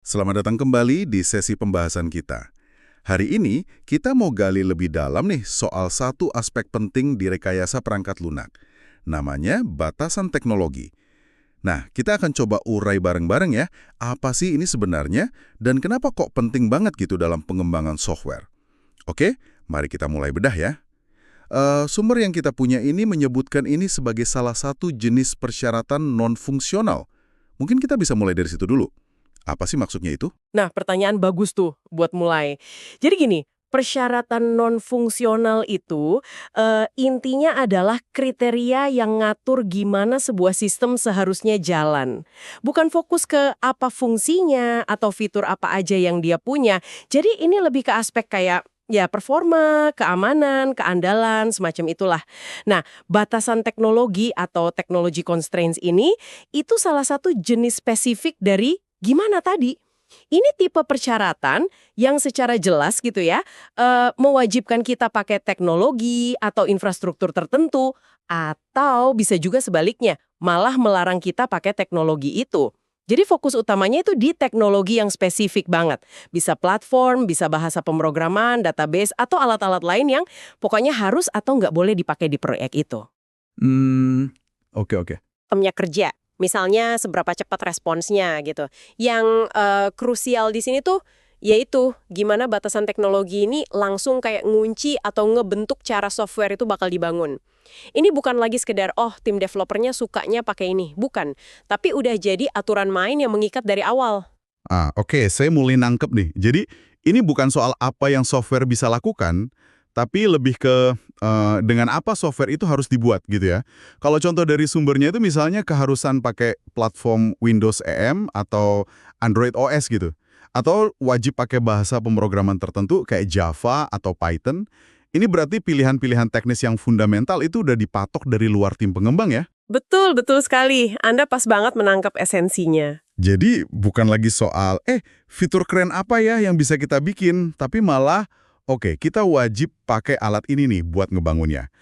Selamat datang kembali di sesi pembahasan kita. Hari ini, kita mau gali lebih dalam nih soal satu aspek penting di rekayasa perangkat lunak. Namanya batasan teknologi. Nah, kita akan coba urai bareng-bareng ya, apa sih ini sebenarnya, dan kenapa kok penting banget gitu dalam pengembangan software. Oke, mari kita mulai bedah ya. Sumber yang kita punya ini menyebutkan ini sebagai salah satu jenis persyaratan non-fungsional. Mungkin kita bisa mulai dari situ dulu. Apa sih maksudnya itu? Nah, pertanyaan bagus tuh buat mulai. Jadi gini, persyaratan non-fungsional itu intinya adalah kriteria yang ngatur gimana sebuah sistem seharusnya jalan. Bukan fokus ke apa fungsinya atau fitur apa aja yang dia punya. Jadi ini lebih ke aspek kayak ya performa, keamanan, keandalan, semacam itulah. Nah, batasan teknologi atau technology constraints ini itu salah satu jenis spesifik dari gimana tadi. Ini tipe persyaratan yang secara jelas gitu ya, mewajibkan kita pakai teknologi atau infrastruktur tertentu, atau bisa juga sebaliknya, malah melarang kita pakai teknologi itu. Jadi fokus utamanya itu di teknologi yang spesifik banget. Bisa platform, bisa bahasa pemrograman, database, atau alat-alat lain yang pokoknya harus atau nggak boleh dipakai di proyek itu. Oke. Sistemnya kerja. Misalnya seberapa cepat responsnya gitu. Yang krusial di sini tuh yaitu gimana batasan teknologi ini langsung kayak ngunci atau ngebentuk cara software itu bakal dibangun. Ini bukan lagi sekedar tim developernya sukanya pakai ini, bukan. Tapi udah jadi aturan main yang mengikat dari awal. Oke, saya mulai nangkep nih. Jadi, ini bukan soal apa yang software bisa lakukan, tapi lebih ke dengan apa software itu harus dibuat gitu ya. Kalau contoh dari sumbernya itu misalnya keharusan pakai platform Windows EM atau Android OS gitu. Atau wajib pakai bahasa pemrograman tertentu kayak Java atau Python. Ini berarti pilihan-pilihan teknis yang fundamental itu udah dipatok dari luar tim pengembang ya. Betul, betul sekali. Anda pas banget menangkap esensinya. Jadi bukan lagi soal, fitur keren apa ya yang bisa kita bikin, tapi malah, oke, kita wajib pakai alat ini nih buat ngebangunnya.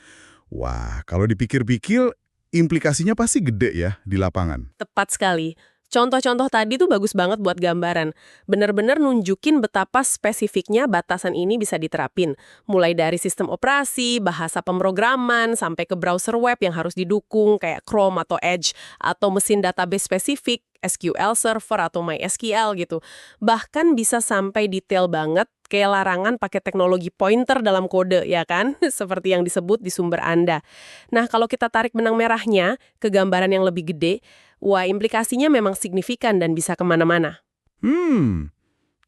Wah, kalau dipikir-pikir, implikasinya pasti gede ya di lapangan. Tepat sekali. Contoh-contoh tadi tuh bagus banget buat gambaran. Bener-bener nunjukin betapa spesifiknya batasan ini bisa diterapin. Mulai dari sistem operasi, bahasa pemrograman, sampai ke browser web yang harus didukung kayak Chrome atau Edge, atau mesin database spesifik, SQL Server atau MySQL gitu. Bahkan bisa sampai detail banget kayak larangan pakai teknologi pointer dalam kode, ya kan? Seperti yang disebut di sumber Anda. Nah, kalau kita tarik benang merahnya ke gambaran yang lebih gede, wah, implikasinya memang signifikan dan bisa kemana-mana.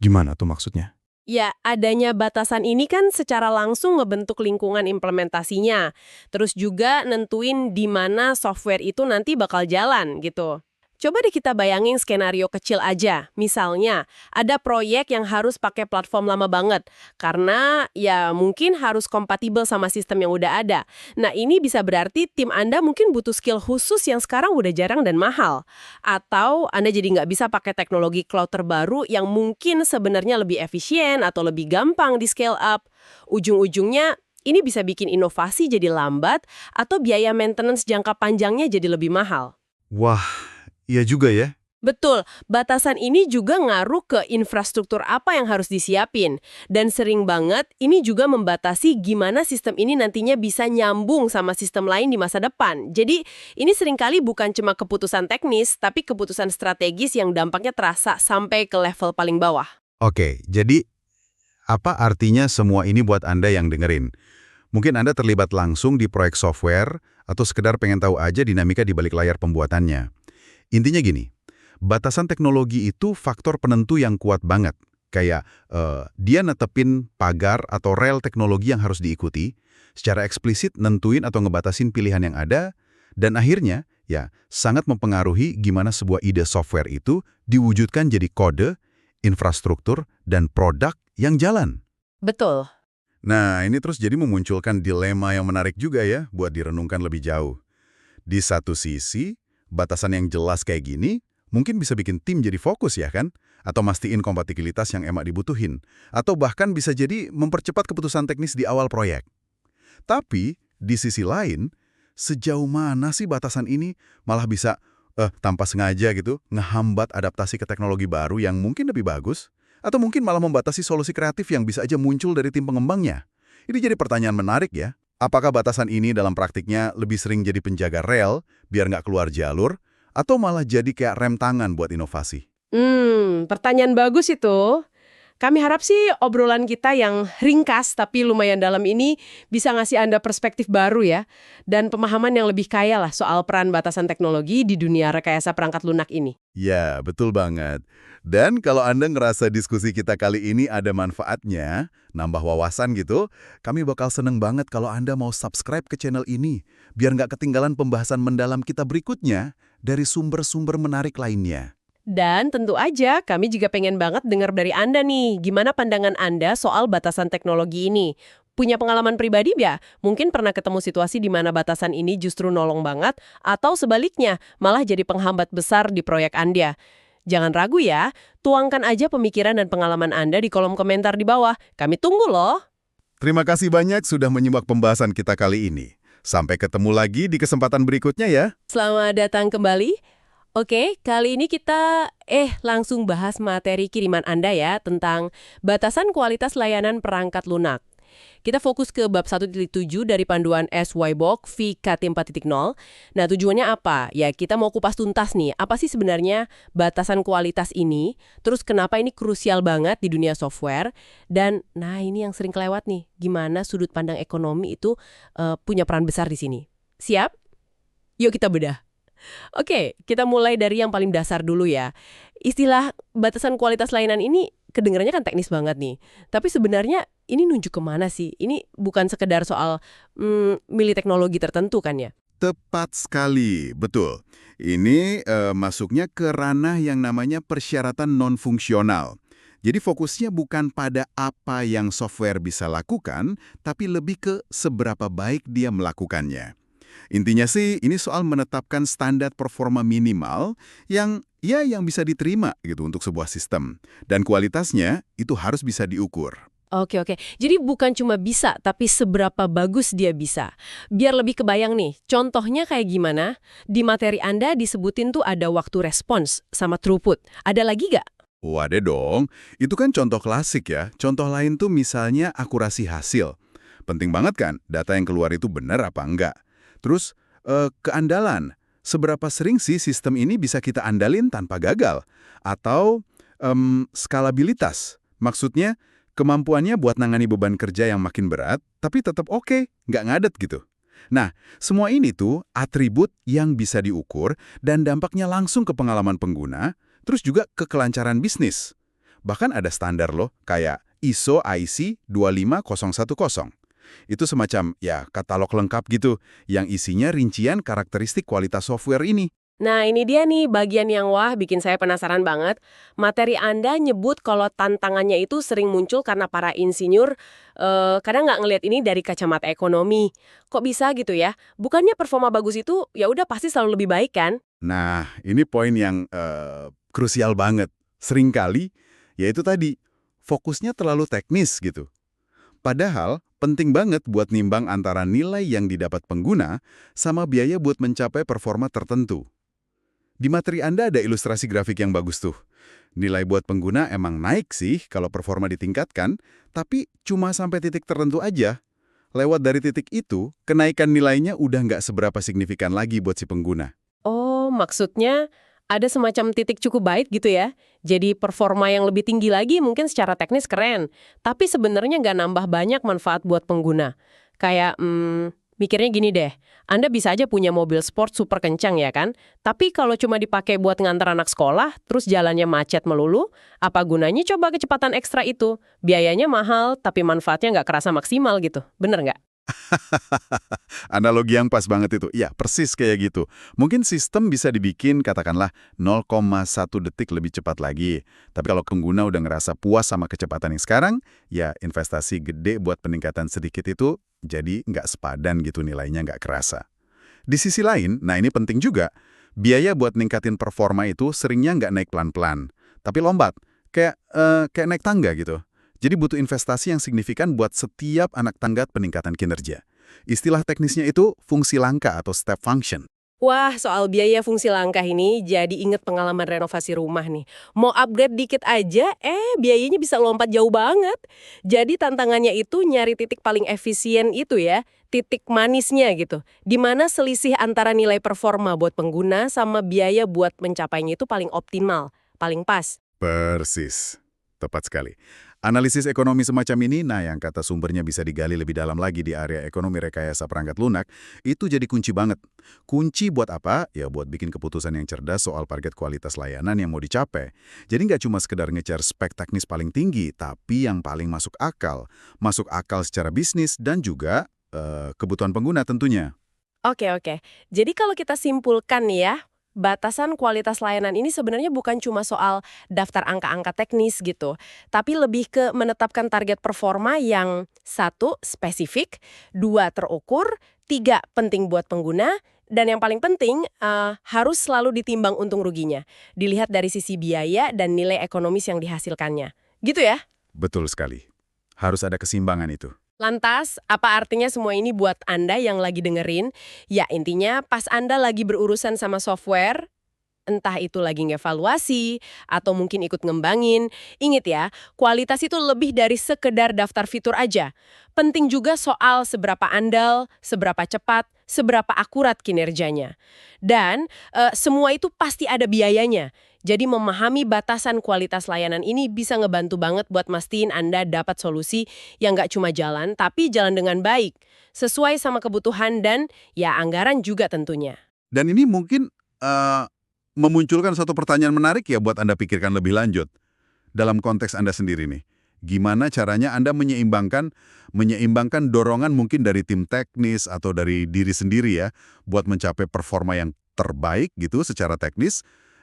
Gimana tuh maksudnya? Ya, adanya batasan ini kan secara langsung ngebentuk lingkungan implementasinya. Terus juga nentuin di mana software itu nanti bakal jalan gitu. Coba deh kita bayangin skenario kecil aja. Misalnya, ada proyek yang harus pakai platform lama banget. Karena ya mungkin harus kompatibel sama sistem yang udah ada. Nah, ini bisa berarti tim Anda mungkin butuh skill khusus yang sekarang udah jarang dan mahal. Atau Anda jadi nggak bisa pakai teknologi cloud terbaru yang mungkin sebenarnya lebih efisien atau lebih gampang di scale up. Ujung-ujungnya, ini bisa bikin inovasi jadi lambat atau biaya maintenance jangka panjangnya jadi lebih mahal. Wah, iya juga ya. Betul, batasan ini juga ngaruh ke infrastruktur apa yang harus disiapin. Dan sering banget, ini juga membatasi gimana sistem ini nantinya bisa nyambung sama sistem lain di masa depan. Jadi, ini seringkali bukan cuma keputusan teknis, tapi keputusan strategis yang dampaknya terasa sampai ke level paling bawah. Oke, jadi apa artinya semua ini buat Anda yang dengerin? Mungkin Anda terlibat langsung di proyek software atau sekedar pengen tahu aja dinamika di balik layar pembuatannya. Intinya gini, batasan teknologi itu faktor penentu yang kuat banget. Kayak dia netepin pagar atau rel teknologi yang harus diikuti, secara eksplisit nentuin atau ngebatasin pilihan yang ada, dan akhirnya ya sangat mempengaruhi gimana sebuah ide software itu diwujudkan jadi kode, infrastruktur, dan produk yang jalan. Betul. Nah, ini terus jadi memunculkan dilema yang menarik juga ya buat direnungkan lebih jauh. Di satu sisi, batasan yang jelas kayak gini mungkin bisa bikin tim jadi fokus ya kan? Atau mastiin kompatibilitas yang emak dibutuhin. Atau bahkan bisa jadi mempercepat keputusan teknis di awal proyek. Tapi, di sisi lain, sejauh mana sih batasan ini malah bisa tanpa sengaja gitu, ngehambat adaptasi ke teknologi baru yang mungkin lebih bagus, atau mungkin malah membatasi solusi kreatif yang bisa aja muncul dari tim pengembangnya. Ini jadi pertanyaan menarik ya. Apakah batasan ini dalam praktiknya lebih sering jadi penjaga rel, biar nggak keluar jalur, atau malah jadi kayak rem tangan buat inovasi? Pertanyaan bagus itu. Kami harap sih obrolan kita yang ringkas tapi lumayan dalam ini bisa ngasih Anda perspektif baru ya, dan pemahaman yang lebih kaya lah soal peran batasan teknologi di dunia rekayasa perangkat lunak ini. Ya, betul banget. Dan kalau Anda ngerasa diskusi kita kali ini ada manfaatnya, nambah wawasan gitu, kami bakal seneng banget kalau Anda mau subscribe ke channel ini, biar nggak ketinggalan pembahasan mendalam kita berikutnya dari sumber-sumber menarik lainnya. Dan tentu aja kami juga pengen banget dengar dari Anda nih, gimana pandangan Anda soal batasan teknologi ini? Punya pengalaman pribadi ya? Mungkin pernah ketemu situasi di mana batasan ini justru nolong banget, atau sebaliknya, malah jadi penghambat besar di proyek Anda. Jangan ragu ya, tuangkan aja pemikiran dan pengalaman Anda di kolom komentar di bawah. Kami tunggu loh. Terima kasih banyak sudah menyimak pembahasan kita kali ini. Sampai ketemu lagi di kesempatan berikutnya ya. Selamat datang kembali. Oke, kali ini kita langsung bahas materi kiriman Anda ya tentang batasan kualitas layanan perangkat lunak. Kita fokus ke bab 1.7 dari panduan SYBOK VKT 4.0. Nah, tujuannya apa? Ya, kita mau kupas tuntas nih, apa sih sebenarnya batasan kualitas ini? Terus kenapa ini krusial banget di dunia software? Dan, nah ini yang sering kelewat nih, gimana sudut pandang ekonomi itu punya peran besar di sini. Siap? Yuk kita bedah. Oke, kita mulai dari yang paling dasar dulu ya. Istilah batasan kualitas layanan ini kedengarannya kan teknis banget nih. Tapi sebenarnya ini nunjuk kemana sih? Ini bukan sekedar soal milih teknologi tertentu kan ya? Tepat sekali, betul. Ini masuknya ke ranah yang namanya persyaratan non-fungsional. Jadi fokusnya bukan pada apa yang software bisa lakukan, tapi lebih ke seberapa baik dia melakukannya. Intinya sih ini soal menetapkan standar performa minimal yang bisa diterima gitu untuk sebuah sistem. Dan kualitasnya itu harus bisa diukur. Oke. Jadi bukan cuma bisa, tapi seberapa bagus dia bisa. Biar lebih kebayang nih, contohnya kayak gimana? Di materi Anda disebutin tuh ada waktu respons sama throughput. Ada lagi nggak? Waduh dong, itu kan contoh klasik ya. Contoh lain tuh misalnya akurasi hasil. Penting banget kan data yang keluar itu benar apa enggak. Terus, keandalan. Seberapa sering sih sistem ini bisa kita andalin tanpa gagal? Atau skalabilitas. Maksudnya, kemampuannya buat nangani beban kerja yang makin berat, tapi tetap oke, nggak ngadet gitu. Nah, semua ini tuh atribut yang bisa diukur dan dampaknya langsung ke pengalaman pengguna, terus juga ke kelancaran bisnis. Bahkan ada standar loh, kayak ISO IC 25010. Itu semacam katalog lengkap gitu yang isinya rincian karakteristik kualitas software ini. Nah, ini dia nih bagian yang bikin saya penasaran banget. Materi Anda nyebut kalau tantangannya itu sering muncul karena para insinyur kadang nggak ngelihat ini dari kacamata ekonomi. Kok bisa gitu ya? Bukannya performa bagus itu ya udah pasti selalu lebih baik kan? Nah, ini poin yang krusial banget. Seringkali, yaitu tadi, fokusnya terlalu teknis gitu. Padahal, penting banget buat nimbang antara nilai yang didapat pengguna sama biaya buat mencapai performa tertentu. Di materi Anda ada ilustrasi grafik yang bagus tuh. Nilai buat pengguna emang naik sih kalau performa ditingkatkan, tapi cuma sampai titik tertentu aja. Lewat dari titik itu, kenaikan nilainya udah nggak seberapa signifikan lagi buat si pengguna. Oh, maksudnya ada semacam titik cukup baik gitu ya. Jadi performa yang lebih tinggi lagi mungkin secara teknis keren, tapi sebenarnya nggak nambah banyak manfaat buat pengguna. Kayak, mikirnya gini deh, Anda bisa aja punya mobil sport super kencang ya kan? Tapi kalau cuma dipakai buat ngantar anak sekolah, terus jalannya macet melulu, apa gunanya coba kecepatan ekstra itu? Biayanya mahal, tapi manfaatnya nggak kerasa maksimal gitu. Bener nggak? Analogi yang pas banget itu. Ya, persis kayak gitu. Mungkin sistem bisa dibikin katakanlah 0,1 detik lebih cepat lagi. Tapi kalau pengguna udah ngerasa puas sama kecepatan yang sekarang, ya investasi gede buat peningkatan sedikit itu jadi nggak sepadan gitu nilainya nggak kerasa. Di sisi lain, nah ini penting juga, biaya buat ningkatin performa itu seringnya nggak naik pelan-pelan, tapi lombat. Kayak naik tangga gitu. Jadi butuh investasi yang signifikan buat setiap anak tangga peningkatan kinerja. Istilah teknisnya itu fungsi langka atau step function. Wah, soal biaya fungsi langkah ini jadi inget pengalaman renovasi rumah nih. Mau upgrade dikit aja, biayanya bisa lompat jauh banget. Jadi tantangannya itu nyari titik paling efisien itu ya, titik manisnya gitu. Di mana selisih antara nilai performa buat pengguna sama biaya buat mencapainya itu paling optimal, paling pas. Persis. Tepat sekali. Analisis ekonomi semacam ini, nah yang kata sumbernya bisa digali lebih dalam lagi di area ekonomi rekayasa perangkat lunak, itu jadi kunci banget. Kunci buat apa? Ya buat bikin keputusan yang cerdas soal target kualitas layanan yang mau dicapai. Jadi nggak cuma sekedar ngejar spek teknis paling tinggi, tapi yang paling masuk akal. Masuk akal secara bisnis dan juga kebutuhan pengguna tentunya. Oke, oke. Jadi kalau kita simpulkan nih ya, batasan kualitas layanan ini sebenarnya bukan cuma soal daftar angka-angka teknis gitu, tapi lebih ke menetapkan target performa yang satu, spesifik, dua, terukur, tiga, penting buat pengguna, dan yang paling penting, harus selalu ditimbang untung ruginya. Dilihat dari sisi biaya dan nilai ekonomis yang dihasilkannya. Gitu ya? Betul sekali. Harus ada keseimbangan itu. Lantas, apa artinya semua ini buat Anda yang lagi dengerin? Ya, intinya pas Anda lagi berurusan sama software, entah itu lagi ngevaluasi, atau mungkin ikut ngembangin, ingat ya, kualitas itu lebih dari sekedar daftar fitur aja. Penting juga soal seberapa andal, seberapa cepat, seberapa akurat kinerjanya. Dan semua itu pasti ada biayanya. Jadi memahami batasan kualitas layanan ini bisa ngebantu banget buat mastiin Anda dapat solusi yang nggak cuma jalan, tapi jalan dengan baik. Sesuai sama kebutuhan dan ya anggaran juga tentunya. Dan ini mungkin eh, memunculkan satu pertanyaan menarik ya buat Anda pikirkan lebih lanjut. Dalam konteks Anda sendiri nih, gimana caranya Anda menyeimbangkan dorongan mungkin dari tim teknis atau dari diri sendiri ya, buat mencapai performa yang terbaik gitu secara teknis,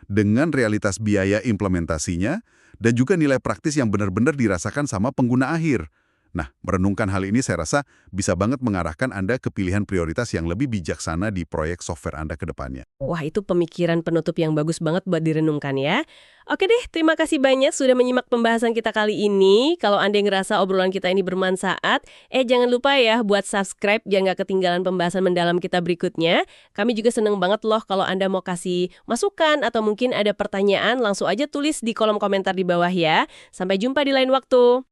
dengan realitas biaya implementasinya, dan juga nilai praktis yang benar-benar dirasakan sama pengguna akhir. Nah, merenungkan hal ini saya rasa bisa banget mengarahkan Anda ke pilihan prioritas yang lebih bijaksana di proyek software Anda ke depannya. Wah, itu pemikiran penutup yang bagus banget buat direnungkan ya. Oke deh, terima kasih banyak sudah menyimak pembahasan kita kali ini. Kalau Anda ngerasa obrolan kita ini bermanfaat, jangan lupa ya buat subscribe biar nggak ketinggalan pembahasan mendalam kita berikutnya. Kami juga seneng banget loh kalau Anda mau kasih masukan atau mungkin ada pertanyaan, langsung aja tulis di kolom komentar di bawah ya. Sampai jumpa di lain waktu.